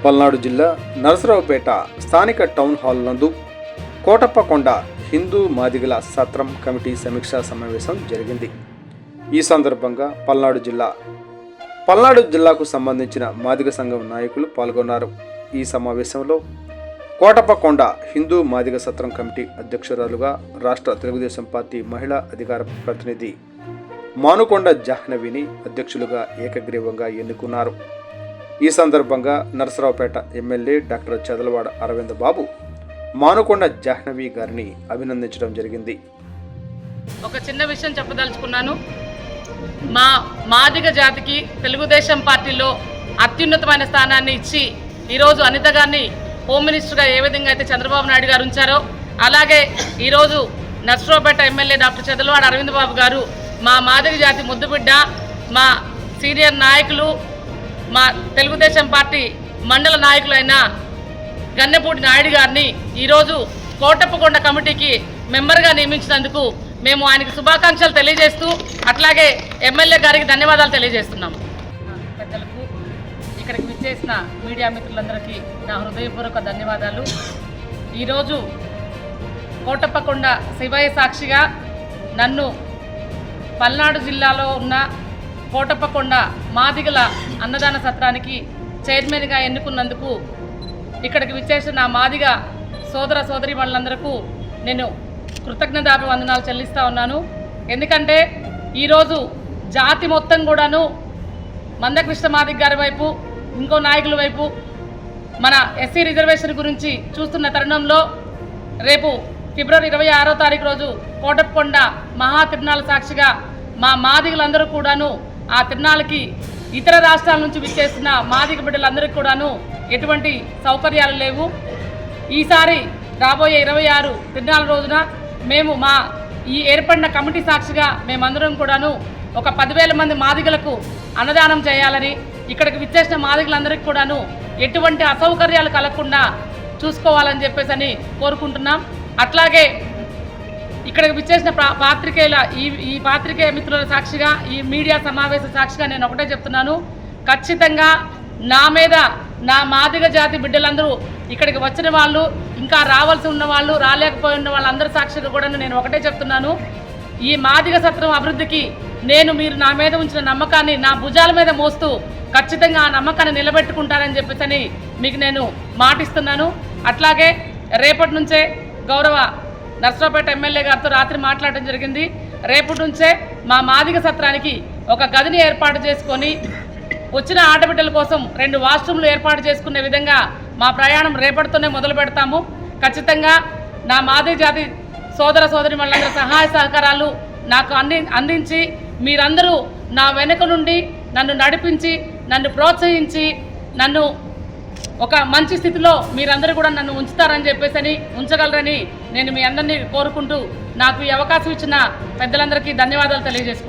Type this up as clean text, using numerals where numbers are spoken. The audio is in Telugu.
పల్నాడు జిల్లా నరసరావుపేట స్థానిక టౌన్ హాల్ నందు కోటప్పకొండ హిందూ మాదిగల సత్రం కమిటీ సమీక్షా సమావేశం జరిగింది. ఈ సందర్భంగా పల్నాడు జిల్లాకు సంబంధించిన మాదిగ సంఘం నాయకులు పాల్గొన్నారు. ఈ సమావేశంలో కోటప్పకొండ హిందూ మాదిగ సత్రం కమిటీ అధ్యక్షురాలుగా రాష్ట్ర తెలుగుదేశం పార్టీ మహిళా అధికార ప్రతినిధి మానుకొండ జాహ్నవిని అధ్యక్షులుగా ఏకగ్రీవంగా ఎన్నుకున్నారు. ఈ సందర్భంగా నరసరావుపేట ఎమ్మెల్యే డాక్టర్ చదలవాడ అరవింద్ బాబు మానుకొండ జాహ్నవి గారిని అభినందించడం జరిగింది. ఒక చిన్న విషయం చెప్పదలుచుకున్నాను. మా మాదిగ జాతికి తెలుగుదేశం పార్టీలో అత్యున్నతమైన స్థానాన్ని ఇచ్చి ఈరోజు అనిత గారిని హోమ్ మినిస్టర్గా ఏ విధంగా అయితే చంద్రబాబు నాయుడు గారు ఉంచారో, అలాగే ఈరోజు నరసరావుపేట ఎమ్మెల్యే డాక్టర్ చదలవాడ అరవింద్ బాబు గారు మా మాదిగ జాతి ముద్దుబిడ్డ, మా సీనియర్ నాయకులు, మా తెలుగుదేశం పార్టీ మండల నాయకులైన గన్నెపూడి నాయుడు గారిని ఈరోజు కోటప్పకొండ కమిటీకి మెంబర్గా నియమించినందుకు మేము ఆయనకి శుభాకాంక్షలు తెలియజేస్తూ, అట్లాగే ఎమ్మెల్యే గారికి ధన్యవాదాలు తెలియజేస్తున్నాము. పెద్దలకు, ఇక్కడికి విచ్చేసిన మీడియా మిత్రులందరికీ నా హృదయపూర్వక ధన్యవాదాలు. ఈరోజు కోటప్పకొండ శివయ్య సాక్షిగా నన్ను పల్నాడు జిల్లాలో ఉన్న కోటప్పకొండ మాదిగల అన్నదాన సత్రానికి చైర్మన్గా ఎన్నుకున్నందుకు ఇక్కడికి విచ్చేసిన నా మాదిగ సోదర సోదరీమణులందరికీ నేను కృతజ్ఞతాభివందనాలు చెల్లిస్తూ ఉన్నాను. ఎందుకంటే ఈరోజు జాతి మొత్తం కూడాను మందకృష్ణ మాదిగ గారి వైపు, ఇంకో నాయకుల వైపు మన ఎస్సీ రిజర్వేషన్ గురించి చూస్తున్న తరుణంలో రేపు ఫిబ్రవరి 26వ తారీఖు రోజు కోటప్పకొండ మహా తిరునాళ్ళ సాక్షిగా మా మాదిగలందరూ కూడాను ఆ తిరునాళ్ళకి ఇతర రాష్ట్రాల నుంచి విచ్చేస్తున్న మాదిగ బిడ్డలందరికీ కూడాను ఎటువంటి సౌకర్యాలు లేవు. ఈసారి రాబోయే 26 తిరునాళ్ళ రోజున మేము మా ఈ ఏర్పడిన కమిటీ సాక్షిగా మేమందరం కూడాను ఒక 10,000 మంది మాదిగలకు అన్నదానం చేయాలని, ఇక్కడికి విచ్చేసిన మాదిగలందరికీ కూడాను ఎటువంటి అసౌకర్యాలు కలగకుండా చూసుకోవాలని చెప్పేసి కోరుకుంటున్నాం. అట్లాగే ఇక్కడికి విచ్చేసిన పాత్రికేయుల ఈ పాత్రికేయ మిత్రుల సాక్షిగా, ఈ మీడియా సమావేశ సాక్షిగా నేను ఒకటే చెప్తున్నాను. ఖచ్చితంగా నా మీద నా మాదిగ జాతి బిడ్డలందరూ, ఇక్కడికి వచ్చిన వాళ్ళు, ఇంకా రావాల్సి ఉన్న వాళ్ళు, రాలేకపోయి ఉన్న వాళ్ళందరి సాక్షిగా కూడా నేను ఒకటే చెప్తున్నాను. ఈ మాదిగ సత్రం అభివృద్ధికి మీరు నా మీద ఉంచిన నమ్మకాన్ని నా భుజాల మీద మోస్తూ ఖచ్చితంగా ఆ నమ్మకాన్ని నిలబెట్టుకుంటారని చెప్పేసి మీకు నేను మాటిస్తున్నాను. అట్లాగే రేపటి నుంచే గౌరవ నరసరావుపేట ఎమ్మెల్యే గారితో రాత్రి మాట్లాడడం జరిగింది. రేపటి నుంచే మా మాదిగ సత్రానికి ఒక గదిని ఏర్పాటు చేసుకొని వచ్చిన ఆడబిడ్డల కోసం 2 వాష్రూమ్లు ఏర్పాటు చేసుకునే విధంగా మా ప్రయాణం రేపటితోనే మొదలు పెడతాము. ఖచ్చితంగా నా మాదిగ జాతి సోదర సోదరీమణులందరి సహాయ సహకారాలు నాకు అందించి మీరందరూ నా వెనుక నుండి నన్ను నడిపించి, నన్ను ప్రోత్సహించి, నన్ను ఒక మంచి స్థితిలో మీరందరూ కూడా నన్ను ఉంచుతారని చెప్పేసి ఉంచగలరని నేను మీ అందరినీ కోరుకుంటూ నాకు ఈ అవకాశం ఇచ్చిన పెద్దలందరికీ ధన్యవాదాలు తెలియజేసుకుంటాను.